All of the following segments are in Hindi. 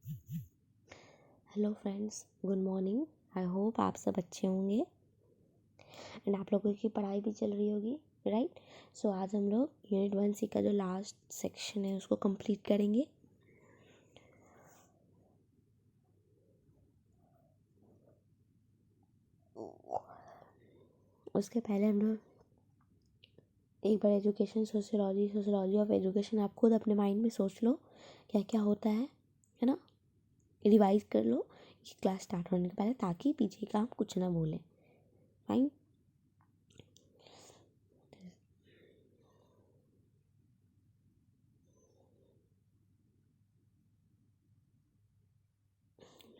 Hello friends, good morning. I hope आप सब अच्छे होंगे एंड आप लोगों की पढ़ाई भी चल रही होगी, राइट। सो आज हम लोग यूनिट 1C का जो लास्ट सेक्शन है उसको कंप्लीट करेंगे। उसके पहले हम लोग एक बार एजुकेशन सोशियोलॉजी ऑफ एजुकेशन आप खुद अपने माइंड में सोच लो क्या क्या होता है ना। रिवाइज कर लो ये क्लास स्टार्ट होने के पहले, ताकि पीछे का आप कुछ ना भूलें। फाइन।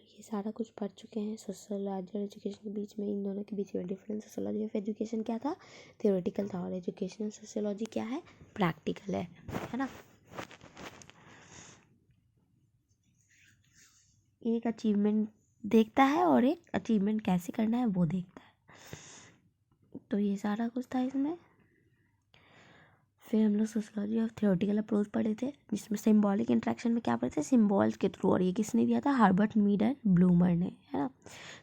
ये सारा कुछ पढ़ चुके हैं। सोशियोलॉजी और एजुकेशन के बीच में, इन दोनों के बीच में डिफरेंस। सोशियोलॉजी ऑफ एजुकेशन क्या था? थियोरेटिकल था। और एजुकेशनल सोशियोलॉजी क्या है? प्रैक्टिकल है ना। एक अचीवमेंट देखता है और एक अचीवमेंट कैसे करना है वो देखता है। तो ये सारा कुछ था इसमें। फिर हम लोग सोशियोलॉजी ऑफ थियोरेटिकल अप्रोच पढ़े थे, जिसमें सिंबॉलिक इंट्रैक्शन में क्या पढ़े थे? सिंबल्स के थ्रू। और ये किसने दिया था? हार्बर्ट मीड एंड ब्लूमर ने, है ना।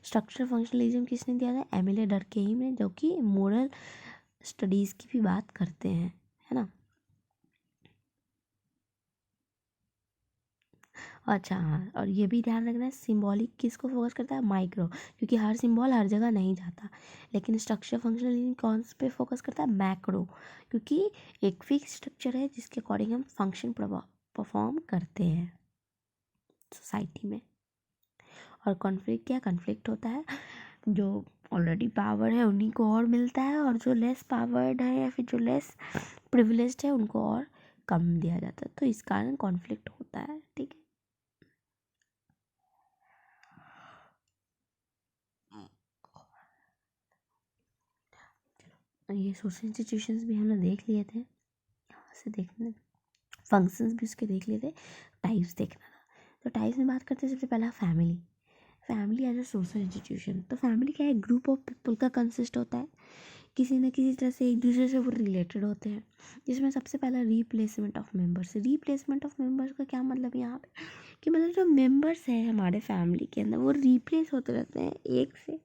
स्ट्रक्चर फंक्शनलिज्म किसने दिया था? एमिले डर्केइम ने, जो कि मोरल स्टडीज़ की भी बात करते हैं, है ना। अच्छा हाँ, और ये भी ध्यान रखना है, सिंबॉलिक किसको फोकस करता है? माइक्रो, क्योंकि हर सिंबल हर जगह नहीं जाता। लेकिन स्ट्रक्चर फंक्शनल कौन पे फोकस करता है? मैक्रो, क्योंकि एक फिक्स स्ट्रक्चर है जिसके अकॉर्डिंग हम फंक्शन परफॉर्म करते हैं सोसाइटी में। और कॉन्फ्लिक्ट क्या? कॉन्फ्लिक्ट होता है जो ऑलरेडी पावर है उन्हीं को और मिलता है, और जो लेस पावर्ड है या फिर जो लेस प्रिविलेज्ड है उनको और कम दिया जाता है। तो इस कारण कॉन्फ्लिक्ट होता है, ठीक है। ये सोशल इंस्टीट्यूशंस भी हमने देख लिए थे, यहाँ से देखने। फंक्शंस भी उसके देख लिए थे। टाइप्स देखना था, तो टाइप्स में बात करते हैं। सबसे पहला family. Family as a social institution. तो फैमिली क्या है? ग्रुप ऑफ पीपल का कंसिस्ट होता है, किसी न किसी तरह से एक दूसरे से वो रिलेटेड होते हैं। जिसमें सबसे पहला replacement of members. Replacement of members का क्या मतलब यहाँ पे? कि मतलब जो मेंबर्स हैं हमारे फैमिली के अंदर वो रिप्लेस होते रहते हैं एक से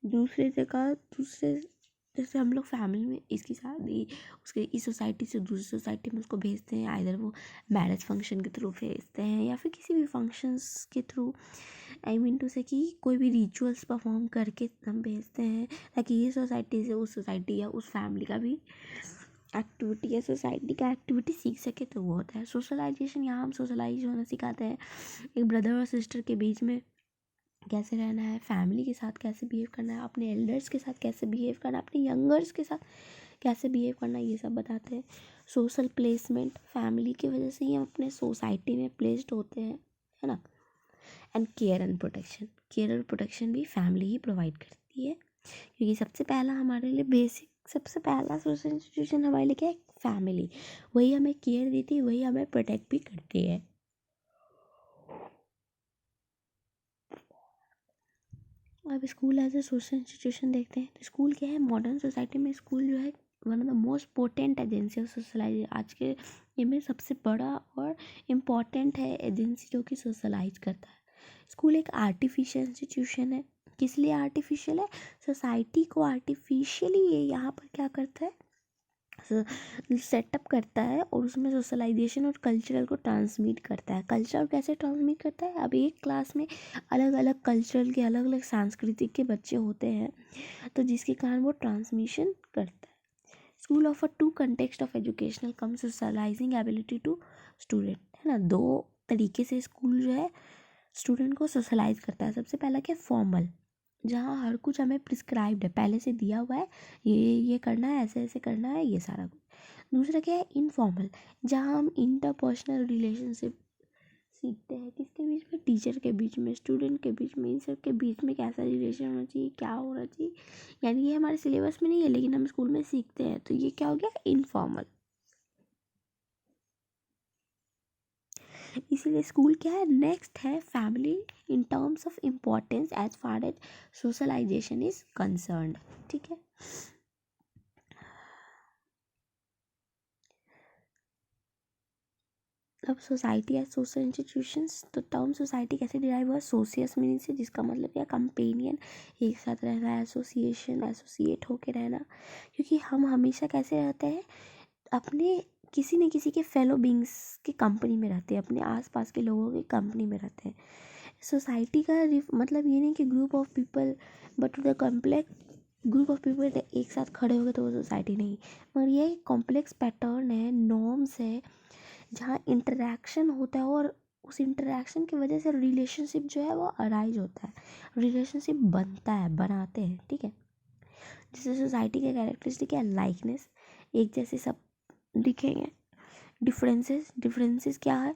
दूसरे जगह, दूसरे। जैसे हम लोग फैमिली में इसकी शादी उसके इस सोसाइटी से दूसरी सोसाइटी में उसको भेजते हैं, आइदर वो मैरिज फंक्शन के थ्रू भेजते हैं या फिर किसी भी फंक्शंस के थ्रू। आई मीन टू से कि कोई भी रिचुअल्स परफॉर्म करके हम भेजते हैं, ताकि ये सोसाइटी से उस सोसाइटी या उस फैमिली का भी एक्टिविटी या सोसाइटी का एक्टिविटी सीख सके, तो वो होता है सोशलाइजेशन। यहाँ हम सोशलाइज होना सिखाते हैं। एक ब्रदर और सिस्टर के बीच में कैसे रहना है, फैमिली के साथ कैसे बिहेव करना है, अपने एल्डर्स के साथ कैसे बिहेव करना है, अपने यंगर्स के साथ कैसे बिहेव करना है, ये सब बताते हैं। सोशल प्लेसमेंट, फैमिली की वजह से ही हम अपने सोसाइटी में प्लेस्ड होते हैं, है ना। And care and protection. Care और प्रोटेक्शन भी फैमिली ही प्रोवाइड करती है, क्योंकि सबसे पहला हमारे लिए बेसिक, सबसे पहला सोशल इंस्टीट्यूशन हमारे लिए क्या है? फैमिली। वही हमें केयर देती है, वही हमें प्रोटेक्ट भी करती है। अब school as a social institution देखते हैं, तो स्कूल क्या है? मॉडर्न सोसाइटी में स्कूल जो है one of the most potent agency of socialize. आज के ये में सबसे बड़ा और इम्पॉर्टेंट है एजेंसी जो कि सोशलाइज करता है। स्कूल एक आर्टिफिशियल इंस्टीट्यूशन है। किस लिए आर्टिफिशियल है? सोसाइटी को आर्टिफिशियली ये यहाँ पर क्या करता है? सेटअप करता है और उसमें सोशलाइजेशन और कल्चरल को ट्रांसमिट करता है। कल्चर कैसे ट्रांसमिट करता है? अब एक क्लास में अलग अलग कल्चरल के, अलग अलग सांस्कृतिक के बच्चे होते हैं, तो जिसके कारण वो ट्रांसमिशन करता है। School offer to context of educational cum socializing ability to student, है ना। दो तरीके से स्कूल जो है स्टूडेंट को सोशलाइज करता है। सबसे पहला क्या? फॉर्मल, जहाँ हर कुछ हमें प्रिस्क्राइब्ड है, पहले से दिया हुआ है, ये करना है, ऐसे ऐसे करना है, ये सारा कुछ। दूसरा क्या है? इनफॉर्मल, जहाँ हम इंटरपर्सनल रिलेशनशिप सीखते हैं। किसके बीच में? टीचर के बीच में, स्टूडेंट के बीच में, इन सब के बीच में कैसा रिलेशन होना चाहिए, क्या होना चाहिए। यानी ये हमारे सिलेबस में नहीं है, लेकिन हम स्कूल में सीखते हैं, तो ये क्या हो गया? इनफॉर्मल। इसीलिए स्कूल क्या है? नेक्स्ट है family in terms of importance as far as socialization is concerned, ठीक है। अब सोसाइटी एज सोशल इंस्टीट्यूशंस, तो टर्म सोसाइटी कैसे डिराइव हुआ? सोशियस मीनिंग से, जिसका मतलब क्या? कंपेनियन, एक साथ रहना, एसोसिएशन, एसोसिएट होके रहना। क्योंकि हम हमेशा कैसे रहते हैं? अपने किसी न किसी के फेलो बींग्स की कंपनी में रहते हैं, अपने आसपास के लोगों की कंपनी में रहते हैं। सोसाइटी का मतलब ये नहीं कि group of people, but the complex group of people एक साथ खड़े हो गए तो वो सोसाइटी नहीं, मगर ये कॉम्प्लेक्स पैटर्न है, नॉर्म्स है, जहाँ इंटरेक्शन होता है और उस इंटरेक्शन की वजह से रिलेशनशिप जो है वो अराइज होता है, रिलेशनशिप बनता है, बनाते हैं, ठीक है। जैसे सोसाइटी के कैरेक्टरिस्टिक है लाइकनेस, एक जैसे सब दिखेंगे। डिफरेंसेस क्या है?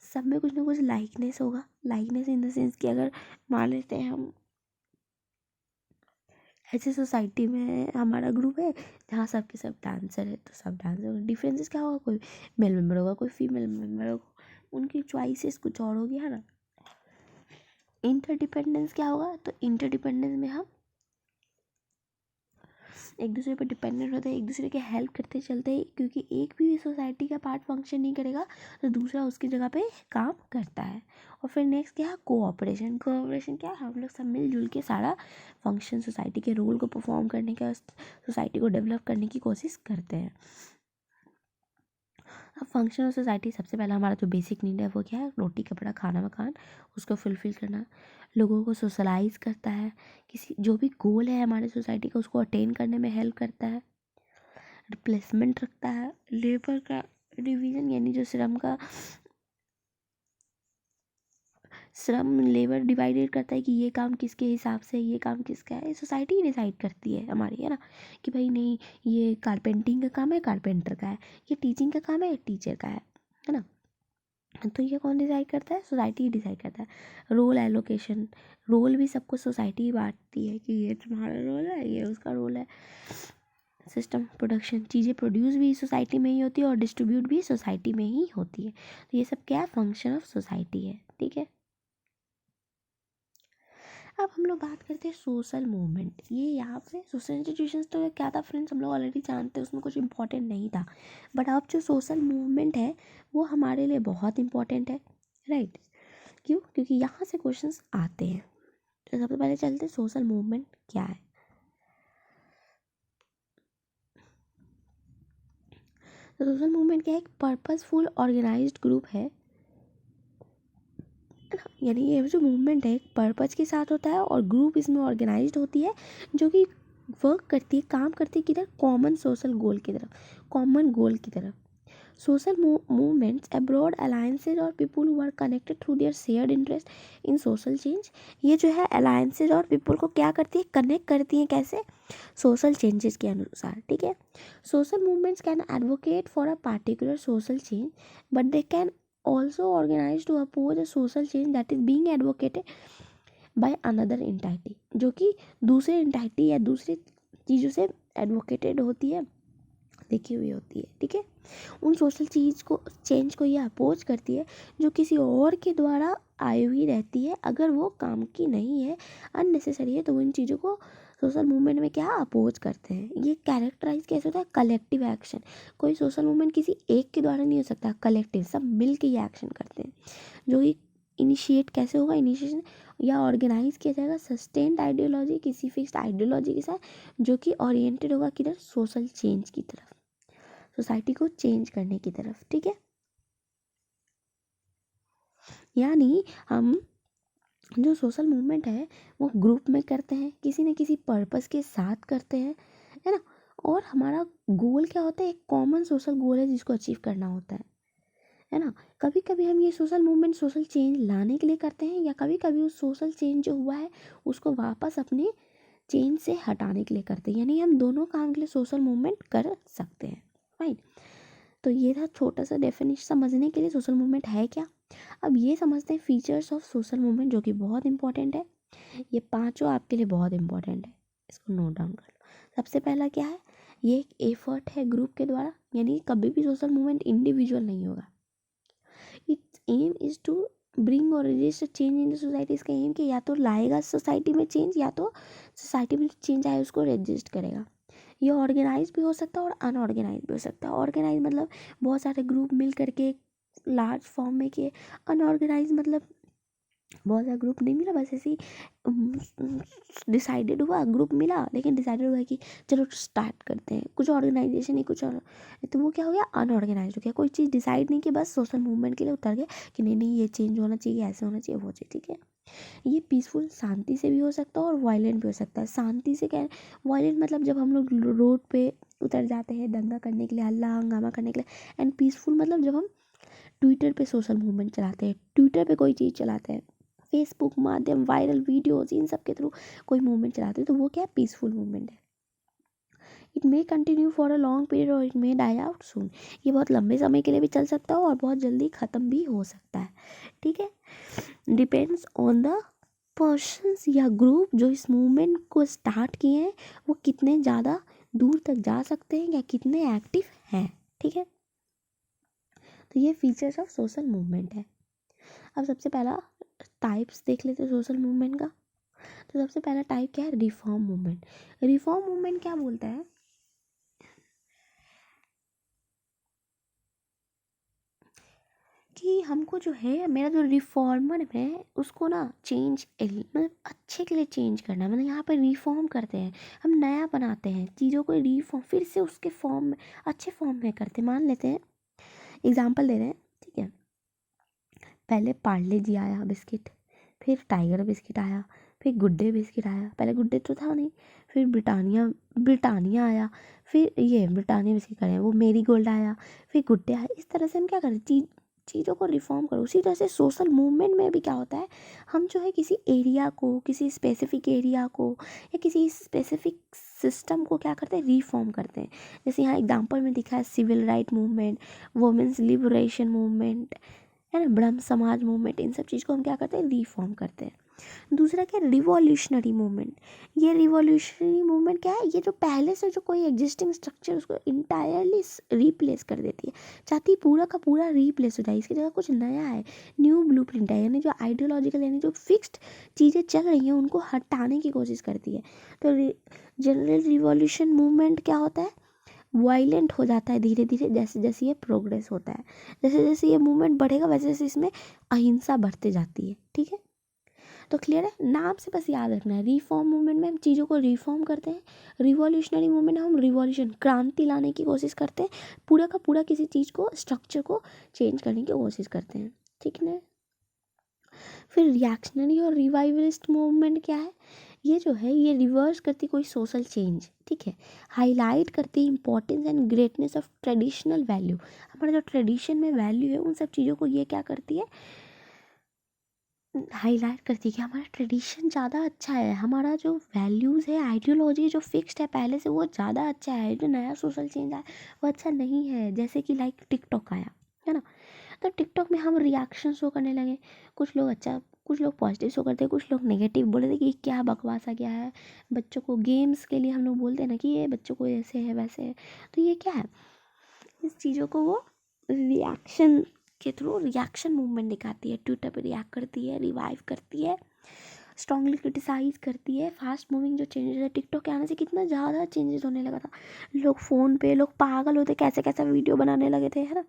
सब में कुछ ना कुछ लाइकनेस होगा। लाइकनेस इन द सेंस कि अगर मान लेते हैं हम ऐसे सोसाइटी में हमारा ग्रुप है जहाँ सब के सब डांसर है, तो सब डांसर। डिफरेंसेस क्या होगा? कोई मेल मेंबर होगा, कोई फीमेल मेंबर होगा, उनकी चॉइसेस कुछ और होगी, है ना। इंटरडिपेंडेंस क्या होगा? तो इंटरडिपेंडेंस में हम एक दूसरे पर डिपेंडेंट होते हैं, एक दूसरे के हेल्प करते चलते हैं, क्योंकि एक भी सोसाइटी का पार्ट फंक्शन नहीं करेगा तो दूसरा उसकी जगह पे काम करता है। और फिर नेक्स्ट क्या है? कोऑपरेशन। कोऑपरेशन क्या है? हम लोग सब मिलजुल के सारा फंक्शन, सोसाइटी के रोल को परफॉर्म करने का, सोसाइटी को डेवलप करने की कोशिश करते हैं। अब फंक्शन ऑफ सोसाइटी, सबसे पहला हमारा जो बेसिक नीड है वो क्या है? रोटी कपड़ा खाना मकान, उसको फुलफिल करना। लोगों को सोशलाइज करता है, किसी जो भी गोल है हमारे सोसाइटी का उसको अटेन करने में हेल्प करता है। रिप्लेसमेंट रखता है, लेबर का डिवीजन, यानी जो श्रम लेबर डिवाइडेड करता है कि ये काम किसके हिसाब से, ये काम किसका है, सोसाइटी डिसाइड करती है हमारी, है ना। कि भाई नहीं, ये कारपेंटिंग का काम है, कारपेंटर का है, ये टीचिंग का काम है, टीचर का है ना। तो ये कौन डिसाइड करता है? सोसाइटी डिसाइड करता है। रोल एलोकेशन, रोल भी सबको सोसाइटी ही बांटती है कि ये तुम्हारा रोल है, ये उसका रोल है। सिस्टम प्रोडक्शन, चीज़ें प्रोड्यूस भी सोसाइटी में ही होती है और डिस्ट्रीब्यूट भी सोसाइटी में ही होती है। तो ये सब क्या है? फंक्शन ऑफ सोसाइटी है, ठीक है। अब हम लोग बात करते हैं सोशल मूवमेंट। ये यहाँ पे सोशल इंस्टीट्यूशंस तो क्या था फ्रेंड्स, हम लोग ऑलरेडी जानते हैं, उसमें कुछ इंपॉर्टेंट नहीं था। बट अब जो सोशल मूवमेंट है वो हमारे लिए बहुत इंपॉर्टेंट है, राइट। क्यों? क्योंकि यहाँ से क्वेश्चंस आते हैं। तो सबसे पहले चलते हैं सोशल मूवमेंट क्या है। तो सोशल मूवमेंट क्या है? एक पर्पसफुल ऑर्गेनाइज्ड ग्रुप है ना। यानी ये जो मूवमेंट है एक पर्पज के साथ होता है और ग्रुप इसमें ऑर्गेनाइज्ड होती है, जो कि वर्क करती है, काम करती है किधर? कॉमन सोशल गोल की तरफ, कॉमन गोल की तरफ। सोशल मूवमेंट्स अब्रॉड अलायंसेज और people who are connected through their shared interest in social change. ये जो है अलायंसेज और पीपल को क्या करती है? कनेक्ट करती है, कैसे? सोशल चेंजेस के अनुसार, ठीक है। Social movements can advocate for a particular social change, but they can also organized to oppose a social change that is being advocated by another entity, जो कि दूसरे entity या दूसरी चीज़ों से एडवोकेटेड होती है, देखी हुई होती है, ठीक है। उन सोशल चीज़ को, चेंज को ये अपोज करती है जो किसी और के द्वारा आई हुई रहती है। अगर वो काम की नहीं है, अननेसेसरी है, तो वो इन चीज़ों को सोशल मूवमेंट में क्या अपोज करते हैं। ये कैरेक्टराइज कैसे होता है? Collective action. कोई सोशल मूवमेंट किसी एक के द्वारा नहीं हो सकता, कलेक्टिव, सब मिल के ये एक्शन करते हैं। जो कि इनिशिएट कैसे होगा? इनिशिएशन या ऑर्गेनाइज किया जाएगा सस्टेन्ड आइडियोलॉजी, किसी फिक्स्ड आइडियोलॉजी के साथ, जो कि ओरिएंटेड होगा किधर? सोशल चेंज की तरफ, सोसाइटी को चेंज करने की तरफ, ठीक है। यानी हम जो सोशल मूवमेंट है वो ग्रुप में करते हैं, किसी न किसी पर्पस के साथ करते हैं, है ना। और हमारा गोल क्या होता है? एक कॉमन सोशल गोल है जिसको अचीव करना होता है ना। कभी कभी हम ये सोशल मूवमेंट सोशल चेंज लाने के लिए करते हैं, या कभी कभी उस सोशल चेंज जो हुआ है उसको वापस अपने चेंज से हटाने के लिए करते हैं। यानी हम दोनों काम के लिए सोशल मूवमेंट कर सकते हैं, राइट। तो ये था छोटा सा डेफिनेशन समझने के लिए सोशल मूवमेंट है क्या। अब ये समझते हैं फीचर्स ऑफ सोशल मूवमेंट, जो कि बहुत इंपॉर्टेंट है। ये पांचों आपके लिए बहुत इंपॉर्टेंट है, इसको नोट डाउन कर लो। सबसे पहला क्या है? ये एक एफर्ट है ग्रुप के द्वारा, यानी कभी भी सोशल मूवमेंट इंडिविजुअल नहीं होगा। It's aim is to bring और register change in the society. इसका एम कि या तो लाएगा सोसाइटी में चेंज, या तो सोसाइटी में चेंज आए उसको रजिस्ट करेगा। ये ऑर्गेनाइज भी हो सकता है और अनऑर्गेनाइज भी हो सकता है। ऑर्गेनाइज मतलब बहुत सारे ग्रुप मिल करके लार्ज फॉर्म में किए, अनऑर्गेनाइज मतलब बहुत सारा ग्रुप नहीं मिला, बस ऐसे ही डिसाइडेड हुआ, ग्रुप मिला लेकिन डिसाइडेड हुआ कि चलो स्टार्ट करते हैं, कुछ ऑर्गेनाइजेशन ही कुछ और, तो वो क्या हो गया, अनऑर्गेनाइज हो गया। कोई चीज़ डिसाइड नहीं की, बस सोशल मूवमेंट के लिए उतर गए कि नहीं नहीं ये चेंज होना चाहिए, ऐसे होना चाहिए, वो चाहिए, ठीक है। ये पीसफुल शांति से भी हो सकता है और वायलेंट भी हो सकता है। शांति से क्या, वायलेंट मतलब जब हम लोग रोड पे उतर जाते हैं दंगा करने के लिए, हल्ला हंगामा करने के लिए। एंड पीसफुल मतलब जब हम ट्विटर पे सोशल मूवमेंट चलाते हैं, ट्विटर पे कोई चीज़ चलाते हैं, फेसबुक माध्यम वायरल वीडियोज इन सब के थ्रू कोई मूवमेंट चलाते हैं, तो वो क्या है, पीसफुल मूवमेंट है। It may continue for a long period और it may die out soon. ये बहुत लंबे समय के लिए भी चल सकता है और बहुत जल्दी ख़त्म भी हो सकता है, ठीक है। डिपेंड्स ऑन द पर्सन्स या ग्रुप जो इस मूवमेंट को स्टार्ट किए हैं, वो कितने ज़्यादा दूर तक जा सकते हैं या कितने एक्टिव हैं, ठीक है। तो ये फीचर्स ऑफ सोशल मूवमेंट है। अब सबसे पहला टाइप्स देख लेते हैं सोशल मूवमेंट का। तो सबसे पहला टाइप क्या है, रिफॉर्म मूवमेंट। रिफॉर्म मूवमेंट क्या बोलता है कि हमको जो है, मेरा जो रिफॉर्मर है उसको ना चेंज मतलब अच्छे के लिए चेंज करना है, मतलब यहाँ पर रिफॉर्म करते हैं, हम नया बनाते हैं चीज़ों को, रिफॉर्म फिर से उसके फॉर्म में, अच्छे फॉर्म में करते हैं। मान लेते हैं, एग्जाम्पल दे रहे हैं, ठीक है। पहले पार्ले जी आया बिस्किट, फिर टाइगर बिस्किट आया, फिर गुड डे बिस्किट आया, पहले गुड डे तो था नहीं, फिर ब्रिटानिया ब्रिटानिया आया, फिर ये ब्रिटानिया बिस्किट का वो मेरी गोल्ड आया, फिर गुड डे आया। इस तरह से हम क्या करें, चीज़ों को रिफॉर्म करो। उसी तरह से सोशल मूवमेंट में भी क्या होता है, हम जो है किसी एरिया को, किसी स्पेसिफिक एरिया को या किसी स्पेसिफिक सिस्टम को क्या करते हैं, रिफॉर्म करते हैं। जैसे यहाँ एग्जाम्पल में दिखा है civil right movement, women's liberation movement, है ना, ब्रह्म समाज मूवमेंट, इन सब चीज़ को हम क्या करते हैं, रिफॉर्म करते हैं। दूसरा क्या, रिवॉल्यूशनरी मूवमेंट। ये रिवॉल्यूशनरी मूवमेंट क्या है, ये जो पहले से जो कोई एग्जिस्टिंग स्ट्रक्चर उसको इंटायरली रिप्लेस कर देती है, चाहती है पूरा का पूरा रिप्लेस हो जाए, इसकी जगह कुछ नया है, न्यू ब्लूप्रिंट है, यानी जो आइडियोलॉजिकल यानी जो फिक्स्ड चीज़ें चल रही हैं उनको हटाने की कोशिश करती है। तो जनरल रिवॉल्यूशन मूवमेंट क्या होता है, वायलेंट हो जाता है धीरे धीरे, जैसे जैसे ये प्रोग्रेस होता है, जैसे जैसे ये मूवमेंट बढ़ेगा वैसे वैसे इसमें अहिंसा बढ़ते जाती है, ठीक है। तो क्लियर है, नाम से बस याद रखना है, रिफॉर्म मूवमेंट में हम चीज़ों को रिफॉर्म करते हैं, रिवॉल्यूशनरी मूवमेंट हम रिवॉल्यूशन क्रांति लाने की कोशिश करते हैं, पूरा का पूरा किसी चीज़ को, स्ट्रक्चर को चेंज करने की कोशिश करते हैं, ठीक है। फिर रिएक्शनरी और रिवाइवलिस्ट मूवमेंट क्या है, ये जो है ये रिवर्स करती कोई सोशल चेंज, ठीक है, हाईलाइट करती है importance and greatness of traditional value. हमारा जो ट्रेडिशन में वैल्यू है उन सब चीज़ों को ये क्या करती है, हाईलाइट करती है कि हमारा ट्रेडिशन ज़्यादा अच्छा है, हमारा जो वैल्यूज़ है, आइडियोलॉजी जो फिक्स्ड है पहले से, वो ज़्यादा अच्छा है, जो नया सोशल चेंज आया वो अच्छा नहीं है। जैसे कि लाइक टिकटॉक आया, है ना, तो टिकटॉक में हम रिएक्शन शो करने लगे, कुछ लोग अच्छा, कुछ लोग पॉजिटिव शो करते हैं, कुछ लोग नेगेटिव बोले थे कि क्या बकवास आ गया है, बच्चों को गेम्स के लिए हम लोग बोलते हैं ना कि ये बच्चों को ऐसे है वैसे है, तो ये क्या है, इस चीज़ों को वो रिएक्शन के थ्रू रिएक्शन मूवमेंट दिखाती है, ट्विटर पे रिएक्ट करती है, रिवाइव करती है, स्ट्रांगली क्रिटिसाइज करती है। फास्ट मूविंग जो चेंजेस है, टिकटॉक के आने से कितना ज़्यादा चेंजेस होने लगा था, लोग फ़ोन पे, लोग पागल होते, कैसे कैसे वीडियो बनाने लगे थे, है ना।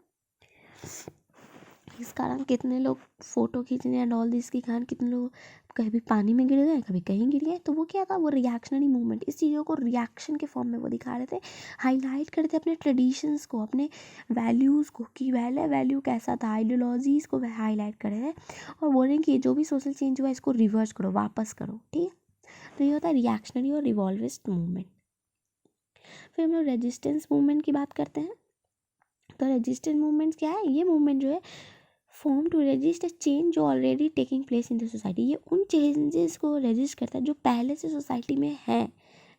इस कारण कितने लोग फ़ोटो खींचने एंड ऑल दिस के कारण कितने लोग कभी पानी में गिर गए, कभी कहीं गिर गए। तो वो क्या था, वो रिएक्शनरी मूवमेंट, इस चीज़ों को रिएक्शन के फॉर्म में वो दिखा रहे थे, हाईलाइट करते थे अपने ट्रेडिशंस को, अपने वैल्यूज़ को, कि वैल्यू कैसा था, आइडियोलॉजीज़ को हाईलाइट कर रहे थे और बोल रहे हैं कि जो भी सोशल चेंज हुआ इसको रिवर्स करो, वापस करो, ठीक है। तो ये होता है रिएक्शनरी और रिवॉल्विस्ट मूवमेंट। फिर हम लोग रेजिस्टेंस मूवमेंट की बात करते हैं। तो रेजिस्टेंस मूवमेंट क्या है, ये मूवमेंट जो है form to resist a change जो already taking place in the society, ये उन चेंजेस को रेजिस्ट करता है जो पहले से सोसाइटी में है,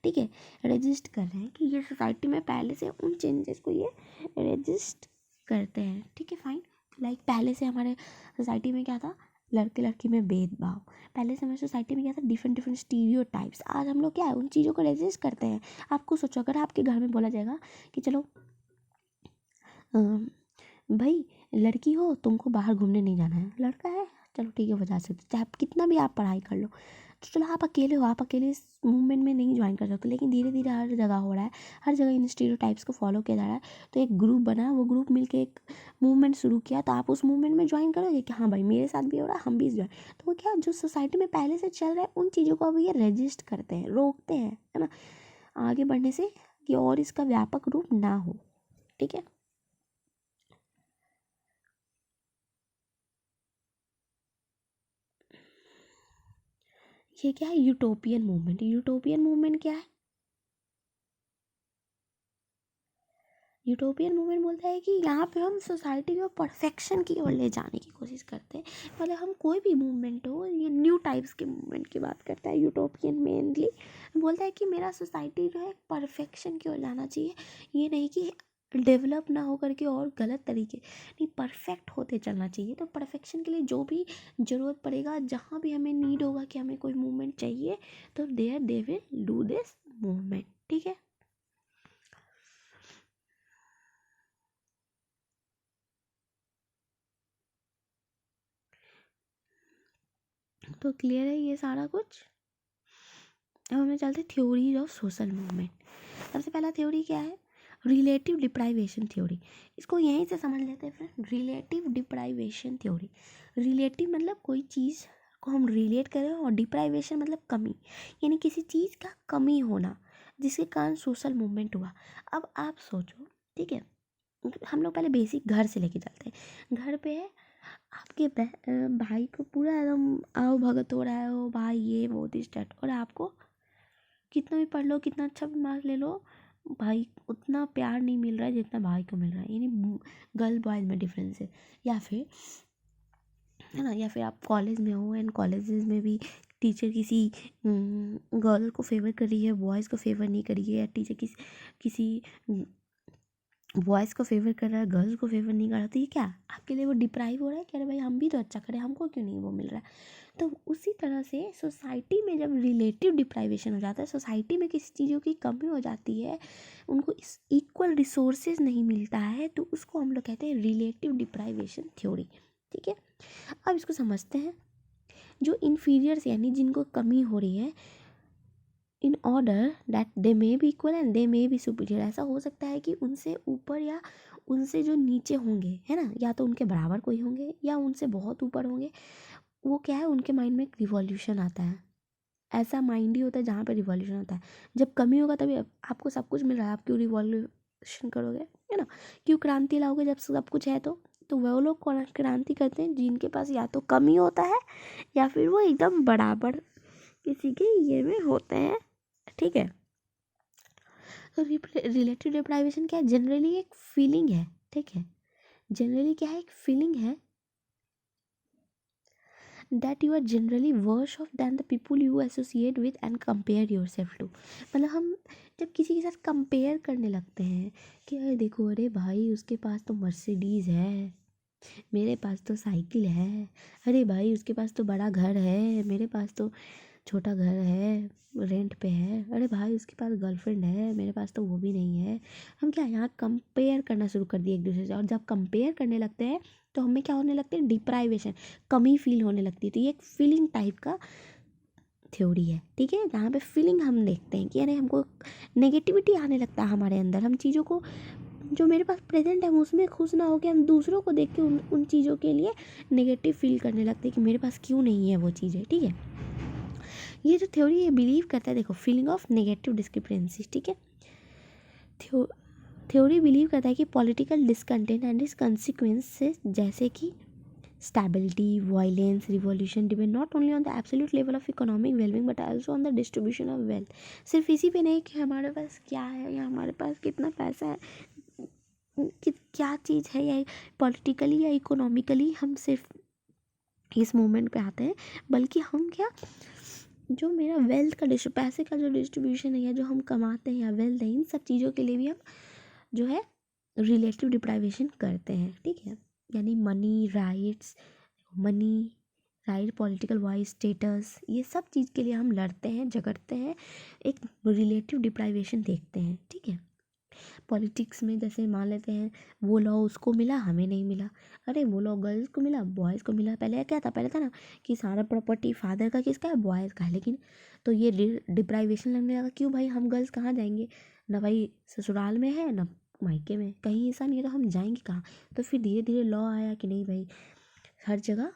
ठीक है, रेजिस्ट कर रहे हैं कि ये सोसाइटी में पहले से उन चेंजेस को ये रेजिस्ट करते हैं, ठीक है, फाइन। लाइक पहले से हमारे सोसाइटी में क्या था, लड़के लड़की में भेदभाव, पहले से हमारी सोसाइटी में क्या था, डिफरेंट डिफरेंट स्टीरियोटाइप्स, आज हम लोग क्या है उन चीज़ों को रेजिस्ट करते हैं। आपको सोचो, अगर आपके घर में बोला जाएगा कि चलो भाई लड़की हो तुमको बाहर घूमने नहीं जाना है, लड़का है चलो ठीक है वो जा सकते, चाहे आप कितना भी आप पढ़ाई कर लो, तो चलो आप अकेले हो, आप अकेले इस मूवमेंट में नहीं ज्वाइन कर सकते, लेकिन धीरे धीरे हर जगह हो रहा है, हर जगह इन स्टीरियोटाइप्स को फॉलो किया जा रहा है। तो एक ग्रुप बना, वो ग्रुप मिलके एक मूवमेंट शुरू किया, तो आप उस मूवमेंट में ज्वाइन करोगे कि हाँ भाई मेरे साथ भी हो रहा है, हम भी ज्वाइन। तो वो क्या, जो सोसाइटी में पहले से चल रहा है उन चीज़ों को अब ये रजिस्ट करते हैं, रोकते हैं, है ना, आगे बढ़ने से, कि और इसका व्यापक रूप ना हो। ठीक है। ये क्या है, यूटोपियन मूवमेंट। यूटोपियन मूवमेंट क्या है? यूटोपियन मूवमेंट बोलता है कि यहाँ पे हम सोसाइटी को परफेक्शन की ओर ले जाने की कोशिश करते हैं। मतलब हम कोई भी मूवमेंट हो, ये न्यू टाइप्स के मूवमेंट की बात करता है यूटोपियन, मेनली बोलता है कि मेरा सोसाइटी जो है परफेक्शन की ओर जाना चाहिए, ये नहीं कि डेवलप ना हो करके और गलत तरीके, नहीं, परफेक्ट होते चलना चाहिए। तो परफेक्शन के लिए जो भी ज़रूरत पड़ेगा, जहाँ भी हमें नीड होगा कि हमें कोई मूवमेंट चाहिए, तो there they will do this movement. ठीक है। तो क्लियर है ये सारा कुछ। अब हमें चलते थ्योरीज ऑफ सोशल मूवमेंट। सबसे पहला थ्योरी क्या है? Relative deprivation theory. इसको यहीं से समझ लेते हैं friend, relative deprivation theory. Relative मतलब कोई चीज़ को हम रिलेट करें, और डिप्राइवेशन मतलब कमी, यानी किसी चीज़ का कमी होना, जिसके कारण सोशल मूवमेंट हुआ। अब आप सोचो, ठीक है, हम लोग पहले बेसिक घर से लेके चलते हैं। घर पे है, आपके भाई को पूरा एकदम आओ भगत हो रहा है, ओ भाई ये वो दिस डैट, और आपको कितना भी पढ़ लो, कितना अच्छा भी मार्क्स ले लो, भाई उतना प्यार नहीं मिल रहा है जितना भाई को मिल रहा है, यानी गर्ल बॉयज़ में डिफरेंस है। या फिर, है ना, या फिर आप कॉलेज में हो, एंड कॉलेजेस में भी टीचर किसी गर्ल को फेवर कर रही है, बॉयज़ को फेवर नहीं कर रही है, या टीचर किसी बॉयज़ को फेवर कर रहा है, गर्ल्स को फेवर नहीं कर रहा, तो ये क्या आपके लिए वो डिप्राइव हो रहा है कि अरे भाई हम भी तो अच्छा करें, हमको क्यों नहीं वो मिल रहा है। तो उसी तरह से सोसाइटी में जब रिलेटिव डिप्राइवेशन हो जाता है, सोसाइटी में किसी चीज़ों की कमी हो जाती है, उनको इस इक्वल रिसोर्सेज नहीं मिलता है, तो उसको हम लोग कहते हैं रिलेटिव डिप्राइवेशन थ्योरी। ठीक है। अब इसको समझते हैं। जो इन्फीरियर्स, यानी जिनको कमी हो रही है, in order that they may be equal and they may be superior, ऐसा हो सकता है कि उनसे ऊपर या उनसे जो नीचे होंगे, है ना, या तो उनके बराबर कोई होंगे या उनसे बहुत ऊपर होंगे। वो क्या है, उनके माइंड में एक रिवॉल्यूशन आता है। ऐसा माइंड ही होता है जहाँ पे रिवॉल्यूशन होता है। जब कमी होगा तभी आपको सब कुछ मिल रहा है, आप क्यों रिवॉल्यूशन करोगे, है ना, क्यों क्रांति लाओगे जब सब कुछ है। तो वो लोग क्रांति करते हैं जिनके पास या तो कमी होता है, या फिर वो एकदम बराबर किसी के ये में होते हैं। ठीक है। तो रिलेटिव डिप्राइवेशन क्या है? जनरली एक फीलिंग है। ठीक है। जनरली क्या है? एक फीलिंग है that you are generally worse off than the people you associate with and compare yourself to। मतलब हम जब किसी के साथ कंपेयर करने लगते हैं कि अरे देखो, अरे भाई उसके पास तो मर्सिडीज़ है, मेरे पास तो साइकिल है, अरे भाई उसके पास तो बड़ा घर है, मेरे पास तो छोटा घर है, रेंट पे है, अरे भाई उसके पास गर्लफ्रेंड है, मेरे पास तो वो भी नहीं है। हम क्या यहाँ कंपेयर करना शुरू कर दिए एक दूसरे से, और जब कंपेयर करने लगते हैं तो हमें क्या होने लगते हैं? डिप्राइवेशन, कमी फील होने लगती है। तो ये एक फीलिंग टाइप का थ्योरी है। ठीक है। जहाँ पे फीलिंग हम देखते हैं कि अरे हमको नेगेटिविटी आने लगता है हमारे अंदर, हम चीज़ों को जो मेरे पास प्रेजेंट है हम उसमें खुश ना होकर हम दूसरों को देख के उन चीज़ों के लिए नेगेटिव फील करने लगते हैं कि मेरे पास क्यों नहीं है वो चीज़ें। ठीक है। ये जो थ्योरी ये बिलीव करता है, देखो, फीलिंग ऑफ नेगेटिव डिस्क्रिपेंसी। ठीक है। थ्योरी बिलीव करता है कि पॉलिटिकल डिसकंटेंट एंड इस कंसिक्वेंसेस, जैसे कि stability, violence, revolution, depend not only on the absolute level of economic wellbeing but also on the distribution of wealth. सिर्फ इसी पे नहीं कि हमारे पास क्या है या हमारे पास कितना पैसा है, कि क्या चीज़ है, या पॉलिटिकली या इकोनॉमिकली हम सिर्फ इस मोमेंट पे आते हैं, बल्कि हम क्या, जो मेरा वेल्थ का पैसे का जो डिस्ट्रीब्यूशन है, या जो हम कमाते हैं, या वेल्थ है, इन सब चीज़ों के लिए भी हम जो है रिलेटिव डिप्राइवेशन करते हैं। ठीक है। यानी money right, political voice, status, ये सब चीज़ के लिए हम लड़ते हैं, झगड़ते हैं, एक रिलेटिव डिप्राइवेशन देखते हैं। ठीक है। पॉलिटिक्स में जैसे मान लेते हैं वो लॉ उसको मिला हमें नहीं मिला, अरे वो लॉ गर्ल्स को मिला बॉयज़ को मिला। पहले क्या था, पहले था ना कि सारा प्रॉपर्टी फादर का किसका है, बॉयज़ का है। लेकिन तो ये डिप्राइवेशन लगने लगा, क्यों भाई हम गर्ल्स कहाँ जाएंगे, ना भाई ससुराल में है ना मायके में, कहीं ऐसा नहीं है तो हम जाएंगे कहाँ। तो फिर धीरे धीरे लॉ आया कि नहीं भाई हर जगह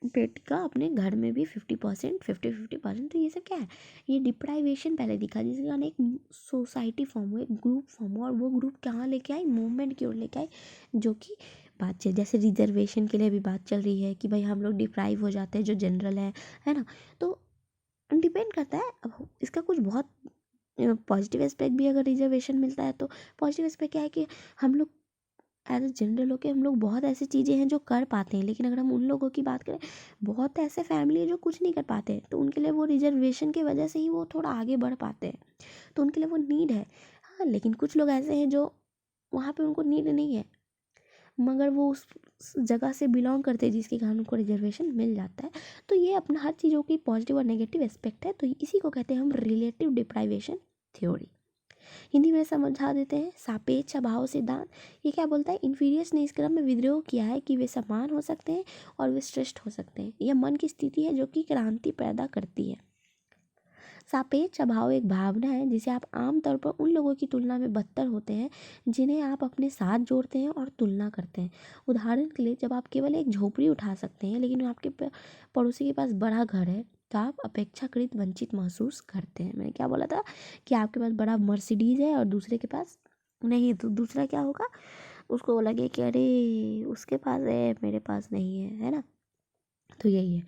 बेटी का अपने घर में भी 50% 50-50%। तो ये सब क्या है, ये डिप्राइवेशन पहले दिखा जिसके कारण एक सोसाइटी फॉर्म हुआ, एक ग्रुप फॉर्म हुआ, और वो ग्रुप कहाँ लेके आई, मूवमेंट की ओर लेके आई, जो कि बात चल जैसे रिजर्वेशन के लिए भी बात चल रही है कि भाई हम लोग डिप्राइव हो जाते हैं जो जनरल है ना। तो डिपेंड करता है, अब इसका कुछ बहुत पॉजिटिव एस्पेक्ट भी, अगर रिजर्वेशन मिलता है तो पॉजिटिव एस्पेक्ट क्या है कि हम लोग एज ए जनरल होके हम लोग बहुत ऐसी चीज़ें हैं जो कर पाते हैं। लेकिन अगर हम उन लोगों की बात करें, बहुत ऐसे फैमिली है जो कुछ नहीं कर पाते हैं, तो उनके लिए वो रिजर्वेशन की वजह से ही वो थोड़ा आगे बढ़ पाते हैं, तो उनके लिए वो नीड है। हाँ लेकिन कुछ लोग ऐसे हैं जो वहाँ पे उनको नीड नहीं है, मगर वो उस जगह से बिलोंग करते हैं जिसके कारण उनको रिजर्वेशन मिल जाता है। तो ये अपना हर चीज़ों की पॉजिटिव और नेगेटिव एस्पेक्ट है, तो इसी को कहते हैं हम रिलेटिव डिप्राइवेशन थ्योरी। हिंदी में समझा देते हैं सापेक्ष अभाव सिद्धांत। ये क्या बोलता है, इन्फीरियर्स ने इस क्रम में विद्रोह किया है कि वे समान हो सकते हैं और वे श्रेष्ठ हो सकते हैं। यह मन की स्थिति है जो कि क्रांति पैदा करती है। सापेक्ष अभाव एक भावना है जिसे आप आमतौर पर उन लोगों की तुलना में बदतर होते हैं जिन्हें आप अपने साथ जोड़ते हैं और तुलना करते हैं। उदाहरण के लिए जब आप केवल एक झोपड़ी उठा सकते हैं लेकिन आपके पड़ोसी के पास बड़ा घर है, तो आप अपेक्षाकृत वंचित महसूस करते हैं। मैंने क्या बोला था कि आपके पास बड़ा मर्सिडीज है और दूसरे के पास नहीं, तो दूसरा क्या होगा, उसको लगे कि अरे उसके पास है मेरे पास नहीं है ना। तो यही है,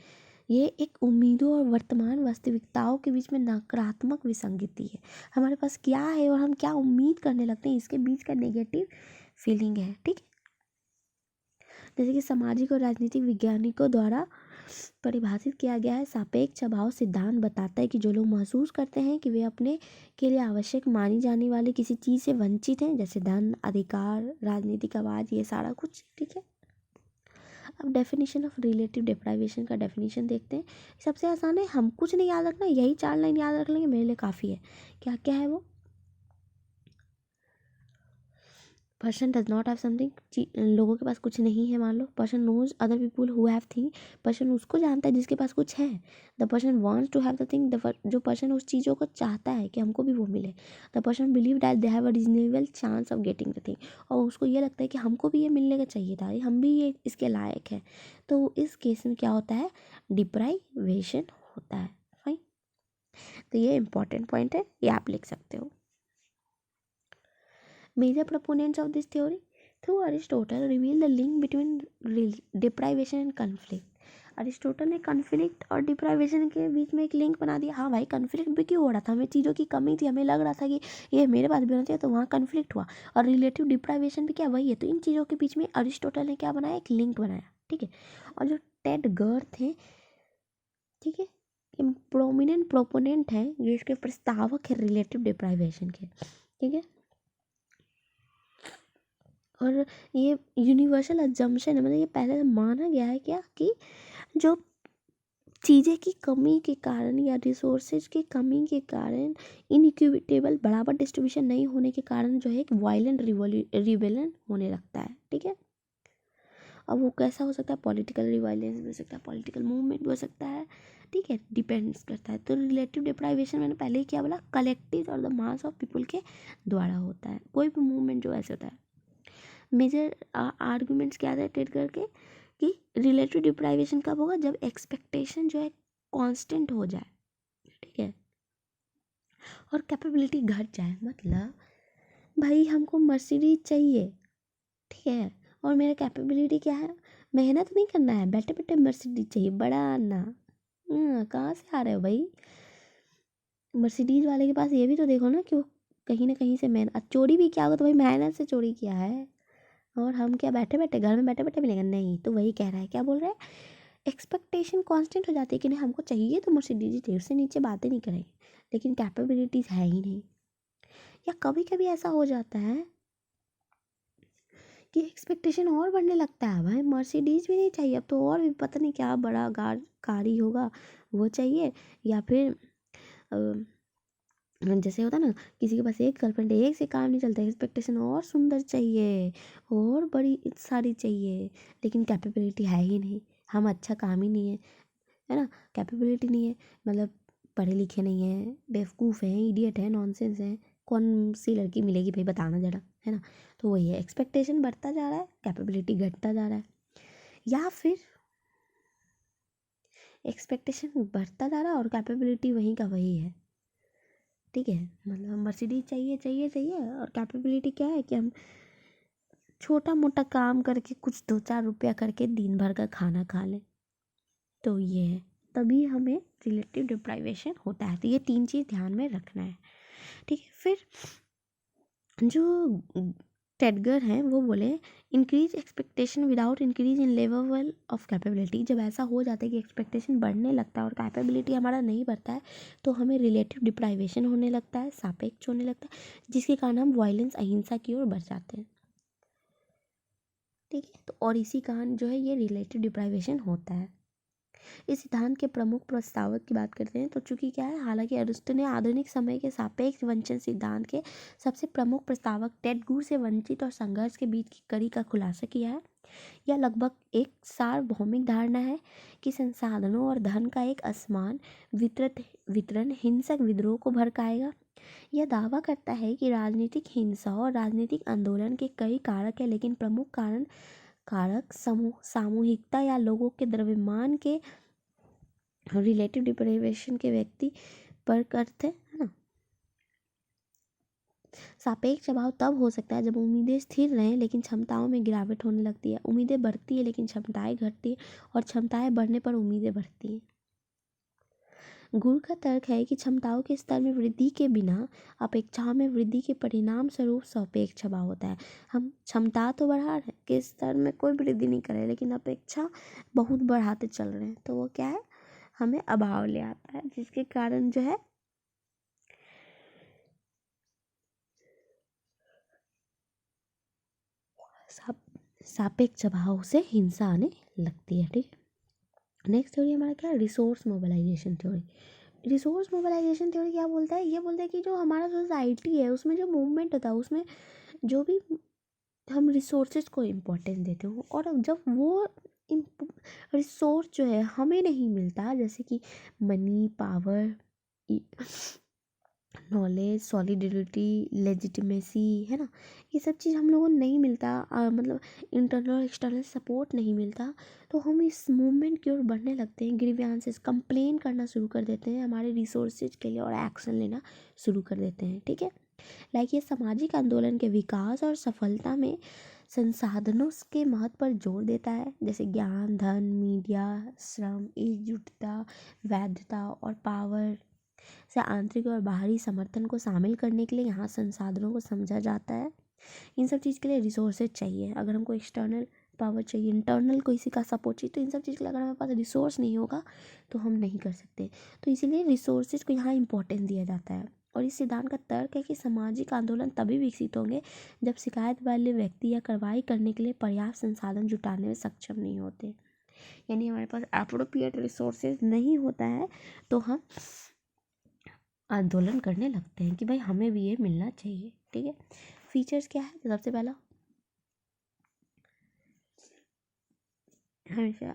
ये एक उम्मीदों और वर्तमान वास्तविकताओं के बीच में नकारात्मक विसंगति है। हमारे पास क्या है और हम क्या उम्मीद करने लगते हैं, इसके बीच का नेगेटिव फीलिंग है। ठीक है, जैसे कि सामाजिक और राजनीतिक वैज्ञानिकों द्वारा परिभाषित किया गया है, सापेक्ष अभाव सिद्धांत बताता है कि जो लोग महसूस करते हैं कि वे अपने के लिए आवश्यक मानी जाने वाली किसी चीज़ से वंचित हैं, जैसे धन, अधिकार, राजनीतिक आवाज़, ये सारा कुछ। ठीक है, अब डेफिनेशन ऑफ रिलेटिव डिप्राइवेशन का डेफिनेशन देखते हैं। सबसे आसान है, हम कुछ नहीं याद रखना, यही 4 लाइन याद रख लेंगे मेरे लिए काफ़ी है। क्या क्या है वो, person does not have something, लोगों के पास कुछ नहीं है मान लो। Person knows other people who have thing, person उसको जानता है जिसके पास कुछ है। The person wants to have the thing, जो पर्सन उस चीज़ों को चाहता है कि हमको भी वो मिले। The person believe that they have a reasonable chance of getting the thing, और उसको ये लगता है कि हमको भी ये मिलने का चाहिए था, हम भी ये इसके लायक है। तो इस केस में क्या होता है, डिप्राइवेशन होता है। फाइन, तो ये इंपॉर्टेंट पॉइंट है, ये आप लिख सकते हो। Major proponents of this theory through Aristotle reveal the link between deprivation and conflict. Aristotle ने कन्फ्लिक्ट और डिप्राइवेशन के बीच में एक लिंक बना दिया। हाँ भाई, कन्फ्लिक्ट भी क्यों हो रहा था, हमें चीज़ों की कमी थी, हमें लग रहा था कि ये मेरे पास भी होना चाहिए, तो वहाँ कन्फ्लिक्ट हुआ। और रिलेटिव डिप्राइवेशन भी क्या वही है। तो इन चीज़ों के बीच में अरिस्टोटल ने क्या बनाया, एक लिंक बनाया। ठीक है, और जो टेड गर थे, ठीक है, ये प्रोमिनेंट प्रोपोनेंट हैं, जो इसके प्रस्तावक है रिलेटिव डिप्राइवेशन के। ठीक है, और ये यूनिवर्सल अजम्पशन है, मतलब ये पहले से माना गया है क्या कि जो चीज़ें की कमी के कारण या रिसोर्सेज की कमी के कारण, इनइक्विटेबल बराबर डिस्ट्रीब्यूशन नहीं होने के कारण जो है एक वायलेंट रिबेलियन होने लगता है। ठीक है, अब वो कैसा हो सकता है, पॉलिटिकल रिवायलेंस भी हो सकता है, पॉलिटिकल मूवमेंट भी हो सकता है। ठीक है, डिपेंड्स करता है। तो रिलेटिव डिप्राइवेशन मैंने पहले ही क्या बोला, कलेक्टिव और द मास ऑफ पीपल के द्वारा होता है। कोई भी मूवमेंट जो ऐसे होता है, मेजर आर्गुमेंट्स क्या थे ट्रेड करके कि रिलेटिव डिप्राइवेशन कब होगा, जब एक्सपेक्टेशन जो है कांस्टेंट हो जाए। ठीक है, और कैपेबिलिटी घट जाए, मतलब भाई हमको मर्सिडीज चाहिए, ठीक है, और मेरा कैपेबिलिटी क्या है, मेहनत नहीं करना है, बैठे बैठे मर्सिडीज चाहिए, बड़ा आना। कहाँ से आ रहे हो भाई, मर्सिडीज वाले के पास ये भी तो देखो ना कि वो कहीं ना कहीं से मेहनत, चोरी भी क्या होगा तो भाई मेहनत से चोरी किया है, और हम क्या बैठे बैठे घर में बैठे बैठे मिलेगा नहीं। तो वही कह रहा है, क्या बोल रहा है, एक्सपेक्टेशन कांस्टेंट हो जाती है कि नहीं हमको चाहिए तो मर्सिडीज चाहिए, उससे नीचे बातें नहीं करेंगे, लेकिन कैपेबिलिटीज़ है ही नहीं। या कभी कभी ऐसा हो जाता है कि एक्सपेक्टेशन और बढ़ने लगता है, भाई मर्सिडीज भी नहीं चाहिए अब तो, और भी पता नहीं क्या बड़ा कार ही होगा वो चाहिए, या फिर जैसे होता ना, किसी के पास एक गर्लफ्रेंड, एक से काम नहीं चलता, एक्सपेक्टेशन और सुंदर चाहिए और बड़ी सारी चाहिए, लेकिन कैपेबिलिटी है ही नहीं, हम अच्छा काम ही नहीं है ना, कैपेबिलिटी नहीं है, मतलब पढ़े लिखे नहीं है, बेवकूफ़ हैं, इडियट है, नॉनसेंस है, कौन सी लड़की मिलेगी भाई, बताना जरा, है ना। तो वही है, एक्सपेक्टेशन बढ़ता जा रहा है, कैपेबिलिटी घटता जा रहा है, या फिर एक्सपेक्टेशन बढ़ता जा रहा है और कैपेबिलिटी वहीं का वही है। ठीक है, मतलब मर्सिडीज चाहिए चाहिए चाहिए, और कैपेबिलिटी क्या है कि हम छोटा मोटा काम करके कुछ 2-4 रुपया करके दिन भर का खाना खा लें। तो ये है, तभी हमें रिलेटिव डिप्राइवेशन होता है। तो ये 3 चीज़ ध्यान में रखना है। ठीक है, फिर जो टेडगर हैं वो बोले, increase expectation without increase in level of capability. जब ऐसा हो जाता है कि एक्सपेक्टेशन बढ़ने लगता है और कैपेबिलिटी हमारा नहीं बढ़ता है, तो हमें रिलेटिव डिप्राइवेशन होने लगता है, सापेक्ष होने लगता है, जिसके कारण हम वायलेंस, अहिंसा की ओर बढ़ जाते हैं। ठीक है, तो और इसी कारण जो है ये रिलेटिव डिप्राइवेशन होता है। इस सिद्धांत के प्रमुख प्रस्तावक की बात करते हैं तो चूंकि क्या है, हालांकि अरिस्टो ने आधुनिक समय के सापेक्ष वंचन सिद्धांत के सबसे प्रमुख प्रस्तावक टेडगर से वंचित और संघर्ष के बीच की कड़ी का खुलासा किया है। यह लगभग एक सार्वभौमिक धारणा है कि संसाधनों और धन का एक असमान वितरण हिंसक विद्रोह को भड़काएगा। यह दावा करता है कि राजनीतिक हिंसा और राजनीतिक आंदोलन के कई कारक हैं, लेकिन प्रमुख कारक सामूहिकता या लोगों के द्रव्यमान के रिलेटिव डिप्राइवेशन के व्यक्ति पर करते है ना। सापेक्ष अभाव तब हो सकता है जब उम्मीदें स्थिर रहें लेकिन क्षमताओं में गिरावट होने लगती है। उम्मीदें बढ़ती है लेकिन क्षमताएं घटती है, और क्षमताएं बढ़ने पर उम्मीदें बढ़ती हैं। गुर का तर्क है कि क्षमताओं के स्तर में वृद्धि के बिना अपेक्षाओं में वृद्धि के परिणाम स्वरूप सापेक्ष अभाव होता है। हम क्षमता तो बढ़ा रहे हैं कि स्तर में कोई वृद्धि नहीं कर रहे, लेकिन अपेक्षा बहुत बढ़ाते चल रहे हैं, तो वो क्या है, हमें अभाव ले आता है, जिसके कारण जो है सापेक्ष अभाव से हिंसा आने लगती है। ठीक है, नेक्स्ट थ्योरी हमारा क्या है, resource mobilization theory. Resource mobilization theory क्या बोलता है, ये बोलता है कि जो हमारा सोसाइटी है उसमें जो मूवमेंट होता है, उसमें जो भी हम रिसोर्सेज को इम्पोर्टेंस देते हो, और जब वो रिसोर्स जो है हमें नहीं मिलता, जैसे कि मनी, पावर, नॉलेज, सॉलिडिरिटी, लेजिटिमेसी, है ना, ये सब चीज़ हम लोगों को नहीं मिलता, मतलब इंटरनल एक्सटर्नल सपोर्ट नहीं मिलता, तो हम इस मूवमेंट की ओर बढ़ने लगते हैं, ग्रीवियंसेस कंप्लेन करना शुरू कर देते हैं हमारे रिसोर्सेज के लिए, और एक्शन लेना शुरू कर देते हैं। ठीक है, लाइक ये सामाजिक आंदोलन के विकास और सफलता में संसाधनों के महत्व पर जोर देता है, जैसे ज्ञान, धन, मीडिया, श्रम, एकजुटता, वैधता और पावर से आंतरिक और बाहरी समर्थन को शामिल करने के लिए यहाँ संसाधनों को समझा जाता है। इन सब चीज़ के लिए रिसोर्सेज चाहिए। अगर हमको एक्सटर्नल पावर चाहिए, इंटरनल किसी का सपोर्ट चाहिए, तो इन सब चीज़ के लिए अगर हमारे पास रिसोर्स नहीं होगा तो हम नहीं कर सकते। तो इसीलिए रिसोर्सेज को यहाँ इंपॉर्टेंस दिया जाता है। और इस सिद्धांत का तर्क है कि सामाजिक आंदोलन तभी विकसित होंगे जब शिकायत वाले व्यक्ति या कार्रवाई करने के लिए पर्याप्त संसाधन जुटाने में सक्षम नहीं होते, यानी हमारे पास अप्रोप्रिएट रिसोर्सेज नहीं होता है, तो हम आंदोलन करने लगते हैं कि भाई हमें भी ये मिलना चाहिए। ठीक है, फीचर्स क्या है, तो सबसे पहला हमेशा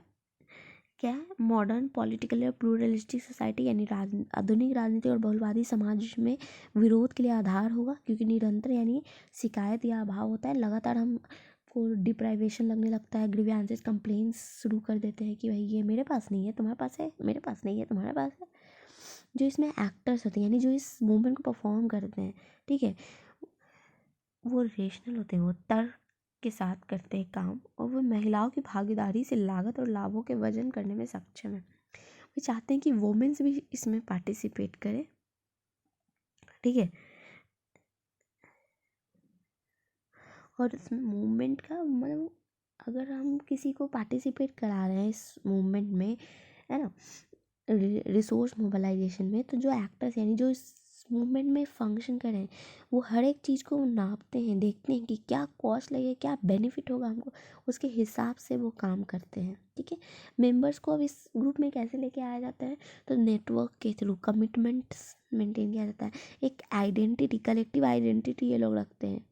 क्या है, मॉडर्न पॉलिटिकल और प्लूरलिस्टिक सोसाइटी, यानी आधुनिक राजनीति और बहुलवादी समाज में विरोध के लिए आधार होगा, क्योंकि निरंतर यानी शिकायत या अभाव होता है, लगातार हम को डिप्राइवेशन लगने लगता है, ग्रीवियंसेस कंप्लेंट्स शुरू कर देते हैं कि भाई ये मेरे पास नहीं है, तुम्हारे पास है, मेरे पास नहीं है, तुम्हारे पास है। जो इसमें एक्टर्स होते हैं, यानी जो इस मूवमेंट को परफॉर्म करते हैं, ठीक है, वो रेशनल होते हैं, वो तर्क के साथ करते हैं काम, और वो महिलाओं की भागीदारी से लागत और लाभों के वजन करने में सक्षम है। वे चाहते हैं कि वुमेन्स भी इसमें पार्टिसिपेट करें। ठीक है, और इसमें मूवमेंट का मतलब अगर हम किसी को पार्टिसिपेट करा रहे हैं इस मूवमेंट में, है ना, रिसोर्स मोबिलाइजेशन में, तो जो एक्टर्स यानी जो इस मूवमेंट में फंक्शन करें, वो हर एक चीज़ को नापते हैं, देखते हैं कि क्या कॉस्ट लगेगा, क्या बेनिफिट होगा हमको, उसके हिसाब से वो काम करते हैं। ठीक है, मेंबर्स को अब इस ग्रुप में कैसे लेके आया जाता है, तो नेटवर्क के थ्रू कमिटमेंट्स मेंटेन किया जाता है। एक आइडेंटिटी, कलेक्टिव आइडेंटिटी ये लोग रखते हैं।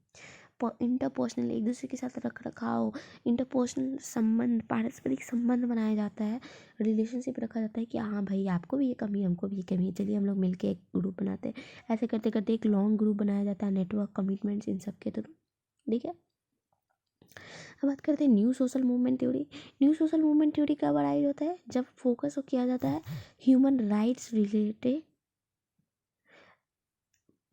इंटरपर्सनल, एक दूसरे के साथ रख रखाव, इंटरपर्सनल संबंध, पारस्परिक संबंध बनाया जाता है, रिलेशनशिप रखा जाता है कि हाँ भाई आपको भी ये कमी है, हमको भी ये कमी है, चलिए हम लोग मिलके एक ग्रुप बनाते हैं। ऐसे करते करते एक लॉन्ग ग्रुप बनाया जाता है, नेटवर्क, कमिटमेंट्स, इन सब के थ्रू। ठीक है, अब बात करते हैं new social movement theory. New social movement theory कब अराइज होता है, जब फोकस किया जाता है ह्यूमन राइट्स रिलेटेड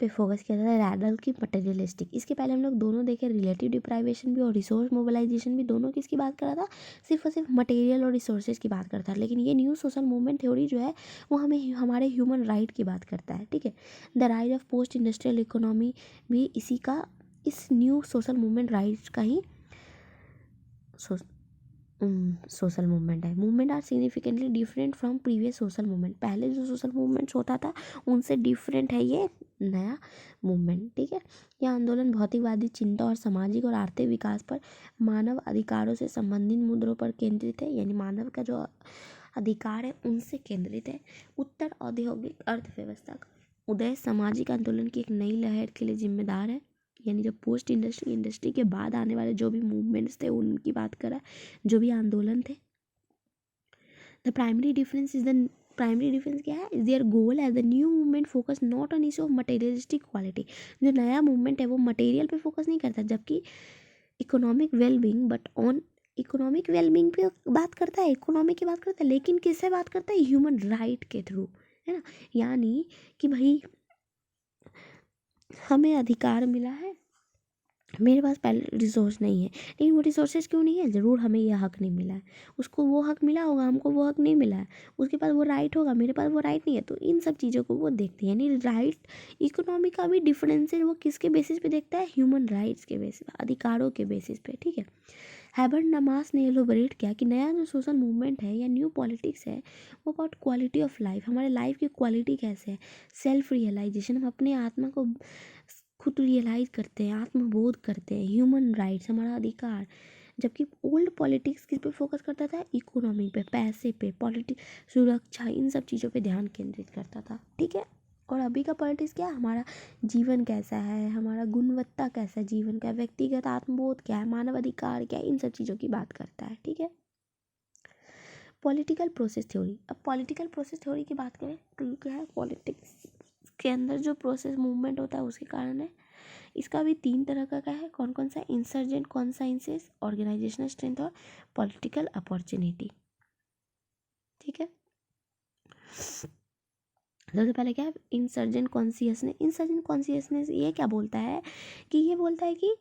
पे फोकस किया जाता है, रैडल की मटेरियलिस्टिक। इसके पहले हम लोग दोनों देखे, रिलेटिव डिप्राइवेशन भी और रिसोर्स मोबिलाइजेशन भी, दोनों किसकी बात कर रहा था, सिर्फ और सिर्फ मटेरियल और रिसोर्सेज की बात करता है। लेकिन ये न्यू सोशल मूवमेंट थ्योरी जो है वो हमें हमारे ह्यूमन राइट की बात करता है। ठीक है, the rise of post industrial economy भी इसी का, इस न्यू सोशल मूवमेंट राइट्स का ही सोशल मूवमेंट है। Movement are significantly different from previous social movement. पहले जो सोशल मूवमेंट्स होता था उनसे डिफरेंट है ये नया मूवमेंट। ठीक है, यह आंदोलन भौतिकवादी चिंता और सामाजिक और आर्थिक विकास पर, मानव अधिकारों से संबंधित मुद्दों पर केंद्रित है, यानी मानव का जो अधिकार है उनसे केंद्रित है। उत्तर औद्योगिक अर्थव्यवस्था का उदय सामाजिक आंदोलन की एक नई लहर के लिए जिम्मेदार है, यानी जो पोस्ट इंडस्ट्री के बाद आने वाले जो भी मूवमेंट्स थे उनकी बात करा, जो भी आंदोलन थे। द प्राइमरी डिफरेंस क्या है, is their goal as the new movement focus not on issue of materialistic quality. जो नया मूवमेंट है वो मटेरियल पे फोकस नहीं करता, जबकि economic wellbeing, but on economic wellbeing पे बात करता है, इकोनॉमी की बात करता है, लेकिन किससे बात करता है, ह्यूमन राइट के थ्रू, है ना। यानी कि भाई हमें अधिकार मिला है, मेरे पास पहले रिसोर्स नहीं है, लेकिन वो रिसोर्सेज क्यों नहीं है, ज़रूर हमें यह हक नहीं मिला है, उसको वो हक मिला होगा, हमको वो हक नहीं मिला है, उसके पास वो राइट होगा, मेरे पास वो राइट नहीं है। तो इन सब चीज़ों को वो देखते हैं, यानी राइट, इकोनॉमी का भी डिफरेंस है, वो किसके बेसिस पे देखता है, ह्यूमन राइट्स के बेसिस पे, अधिकारों के बेसिस पे। ठीक है, हैबरनमास ने एलोबरेट किया कि नया जो सोशल मूवमेंट है या न्यू पॉलिटिक्स है वो अबाउट क्वालिटी ऑफ लाइफ, हमारे लाइफ की क्वालिटी कैसे है, सेल्फ रियलाइजेशन, हम अपने आत्मा को खुद रियलाइज करते हैं, आत्मबोध करते हैं, ह्यूमन राइट्स, हमारा अधिकार। जबकि ओल्ड पॉलिटिक्स किस पे फोकस करता था, इकोनॉमी पे, पैसे पे, पॉलिटिक्स, सुरक्षा, इन सब चीज़ों पे ध्यान केंद्रित करता था। ठीक है, और अभी का पॉलिटिक्स क्या है, हमारा जीवन कैसा है, हमारा गुणवत्ता कैसा है जीवन का, व्यक्तिगत आत्मबोध क्या है, मानव अधिकार क्या है, इन सब चीज़ों की बात करता है। ठीक है, पॉलिटिकल प्रोसेस थ्योरी। अब पॉलिटिकल प्रोसेस थ्योरी की बात करें तो ये क्या है, पॉलिटिक्स के अंदर जो प्रोसेस मूवमेंट होता है उसके कारण है। इसका भी तीन तरह का क्या है, कौन कौन सा, इंसर्जेंट कॉन्साइंसेस, ऑर्गेनाइजेशनल स्ट्रेंथ और पॉलिटिकल अपॉर्चुनिटी। ठीक है, सबसे पहले क्या है, इंसर्जेंट कॉन्सियसनेस। इंसर्जेंट कॉन्सियसनेस ये क्या बोलता है कि ये बोलता है कि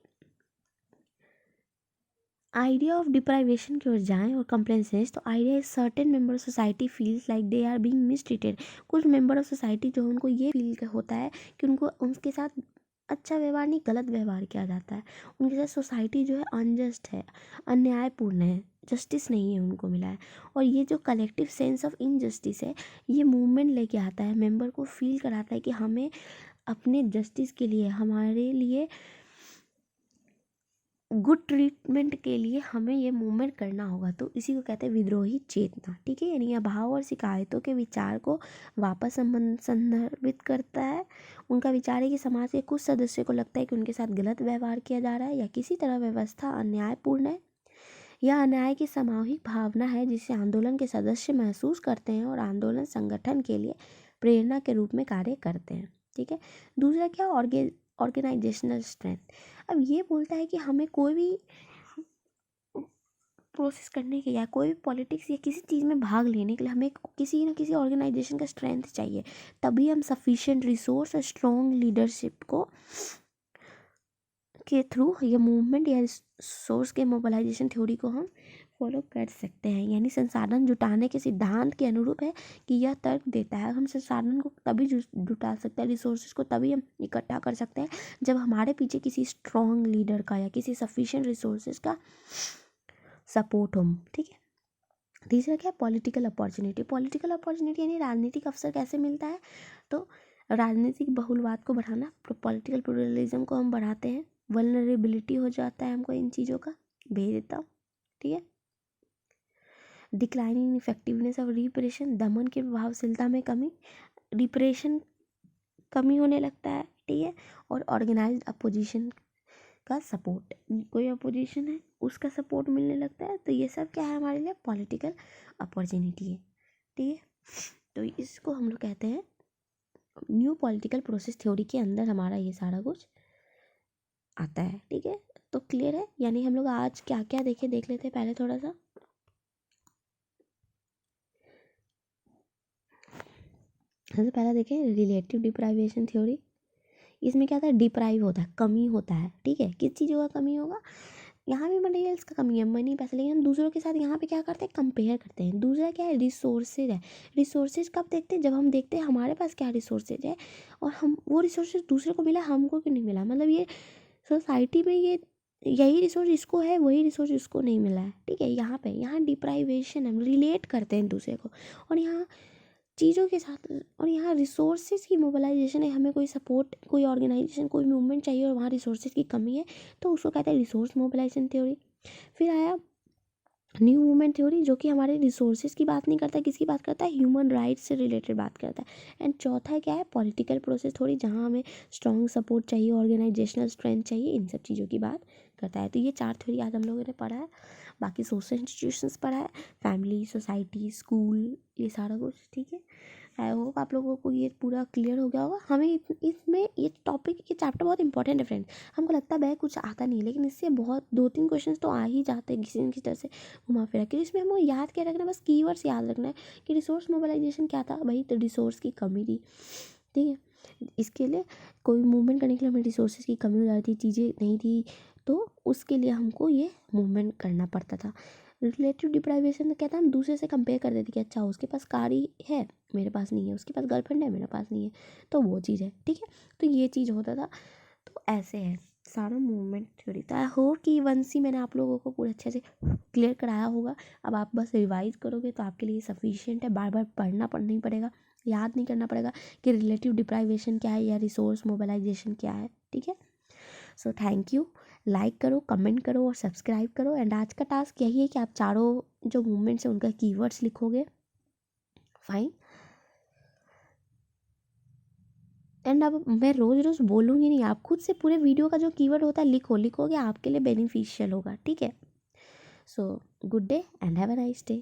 आइडिया ऑफ डिप्राइवेशन की ओर जाएं और कंप्लेंसेस, तो idea is certain member of society feels like they are being mistreated. कुछ मेंबर ऑफ सोसाइटी जो उनको ये फील होता है कि उनको उनके साथ अच्छा व्यवहार नहीं गलत व्यवहार किया जाता है, उनके साथ सोसाइटी जो है अनजस्ट है, अन्यायपूर्ण है, जस्टिस नहीं है उनको मिला है। और ये जो कलेक्टिव सेंस ऑफ इनजस्टिस है ये मूवमेंट लेके आता है, मेंबर को फील कराता है कि हमें अपने जस्टिस के लिए, हमारे लिए गुड ट्रीटमेंट के लिए हमें ये मूवमेंट करना होगा। तो इसी को कहते हैं विद्रोही चेतना। ठीक है, यानी अभाव और शिकायतों के विचार को वापस संदर्भित करता है। उनका विचार है कि समाज के कुछ सदस्यों को लगता है कि उनके साथ गलत व्यवहार किया जा रहा है या किसी तरह व्यवस्था अन्यायपूर्ण है। यह अन्याय की सामूहिक भावना है जिसे आंदोलन के सदस्य महसूस करते हैं और आंदोलन संगठन के लिए प्रेरणा के रूप में कार्य करते हैं। ठीक है, दूसरा क्या, ऑर्गेनाइजेशनल स्ट्रेंथ। अब ये बोलता है कि हमें कोई भी प्रोसेस करने के या कोई भी पॉलिटिक्स या किसी चीज़ में भाग लेने के लिए हमें किसी न किसी ऑर्गेनाइजेशन का स्ट्रेंथ चाहिए, तभी हम सफिशिएंट रिसोर्स और स्ट्रॉन्ग लीडरशिप को के थ्रू ये मूवमेंट या सोर्स के मोबिलाइजेशन थ्योरी को हम फॉलो कर सकते हैं। यानी संसाधन जुटाने के सिद्धांत के अनुरूप है कि यह तर्क देता है हम संसाधन को तभी जुटा सकते हैं, रिसोर्सेज को तभी हम इकट्ठा कर सकते हैं जब हमारे पीछे किसी स्ट्रॉन्ग लीडर का या किसी सफिशिएंट रिसोर्सेज का सपोर्ट हो। ठीक है, तीसरा क्या, पॉलिटिकल अपॉर्चुनिटी। पॉलिटिकल अपॉर्चुनिटी यानी राजनीतिक अवसर कैसे मिलता है, तो राजनीतिक बहुलवाद को बढ़ाना, पॉलिटिकल प्लुरलिज्म को हम बढ़ाते हैं, वल्नरेबिलिटी हो जाता है हमको इन चीज़ों का, भेज देता हूँ, ठीक है। डिक्लाइनिंग इफेक्टिवनेस ऑफ रिप्रेशन, दमन की प्रभावशीलता में कमी, रिप्रेशन कमी होने लगता है, ठीक है। और ऑर्गेनाइज्ड अपोजिशन का सपोर्ट, कोई अपोजिशन है उसका सपोर्ट मिलने लगता है, तो ये सब क्या है हमारे लिए, पॉलिटिकल अपॉर्चुनिटी है, ठीक है। तो इसको हम लोग कहते हैं न्यू पॉलिटिकल प्रोसेस थ्योरी के अंदर हमारा ये सारा कुछ आता है, ठीक है। तो क्लियर है, यानी हम लोग आज क्या क्या देख लेते हैं पहले थोड़ा सा। सबसे पहला देखें रिलेटिव डिप्राइवेशन थ्योरी। इसमें क्या होता है, डिप्राइव होता है, कमी होता है, ठीक है। किस चीज़ों का कमी होगा, यहाँ भी मटेरियल्स का कमी है, मनी पैसे, लेकिन हम दूसरों के साथ यहाँ पे क्या करते हैं, कंपेयर करते हैं। दूसरा क्या है, रिसोर्सेज है। रिसोर्सेज कब देखते हैं, जब हम देखते हैं हमारे पास क्या रिसोर्सेज है और हम वो रिसोर्सेज दूसरे को मिला, हमको क्यों नहीं मिला। मतलब ये सोसाइटी में ये यही रिसोर्स इसको है, वही रिसोर्स इसको नहीं मिला है, ठीक है। यहाँ डिप्राइवेशन, हम रिलेट करते हैं दूसरे को, और यहाँ चीज़ों के साथ, और यहाँ रिसोर्सेज की मोबिलाइजेशन है। हमें कोई सपोर्ट, कोई ऑर्गेनाइजेशन, कोई मूवमेंट चाहिए और वहाँ रिसोर्सेज की कमी है, तो उसको कहते हैं रिसोर्स मोबिलाइजेशन थ्योरी। फिर आया न्यू मूवमेंट थ्योरी, जो कि हमारे रिसोर्सेज की बात नहीं करता, किसकी बात करता है, ह्यूमन राइट्स से रिलेटेड बात करता है। एंड चौथा क्या है, पॉलिटिकल प्रोसेस थ्योरी, जहाँ हमें स्ट्रॉन्ग सपोर्ट चाहिए, ऑर्गेनाइजेशनल स्ट्रेंथ चाहिए, इन सब चीज़ों की बात करता है। तो ये 4 थ्योरी आज हम लोगों ने पढ़ा है। बाकी सोशल इंस्टीट्यूशंस पढ़ा है, फैमिली, सोसाइटी, स्कूल, ये सारा कुछ, ठीक है। आई होप आप लोगों को ये पूरा क्लियर हो गया होगा। हमें इसमें ये टॉपिक, ये चैप्टर बहुत इंपॉर्टेंट है फ्रेंड्स। हमको लगता है कुछ आता नहीं है, लेकिन इससे बहुत 2-3 क्वेश्चन तो आ ही जाते हैं किसी न किसी तरह से घुमा फिरा के। इसमें हमें याद क्या रखना है, बस कीवर्ड्स याद रखना है कि रिसोर्स मोबिलाइजेशन क्या था भाई, तो रिसोर्स की कमी थी, ठीक है। इसके लिए कोई मूवमेंट करने के लिए हमें रिसोर्सेज की कमी हो जाती थी, चीज़ें नहीं थी, तो उसके लिए हमको ये मूवमेंट करना पड़ता था। रिलेटिव डिप्राइवेशन क्या था, हम दूसरे से कंपेयर कर देते कि अच्छा उसके पास कार ही है, मेरे पास नहीं है, उसके पास गर्लफ्रेंड है, मेरे पास नहीं है, तो वो चीज़ है, ठीक है। तो ये चीज़ होता था। तो ऐसे है सारा मूवमेंट थ्योरी। तो आई होप कि वंस ही मैंने आप लोगों को पूरा अच्छे से क्लियर कराया होगा। अब आप बस रिवाइज करोगे तो आपके लिए सफिशिएंट है, बार बार नहीं पड़ेगा, याद नहीं करना पड़ेगा कि रिलेटिव डिप्राइवेशन क्या है या रिसोर्स मोबिलाइजेशन क्या है, ठीक है। So thank you. लाइक करो, कमेंट करो और सब्सक्राइब करो। एंड आज का टास्क यही है कि आप चारों जो मूवमेंट्स हैं उनका कीवर्ड्स लिखोगे, फाइन। एंड अब मैं रोज़ रोज़ बोलूँगी नहीं, आप खुद से पूरे वीडियो का जो कीवर्ड होता है लिखोगे, आपके लिए बेनिफिशियल होगा, ठीक है। So good day and have a nice day.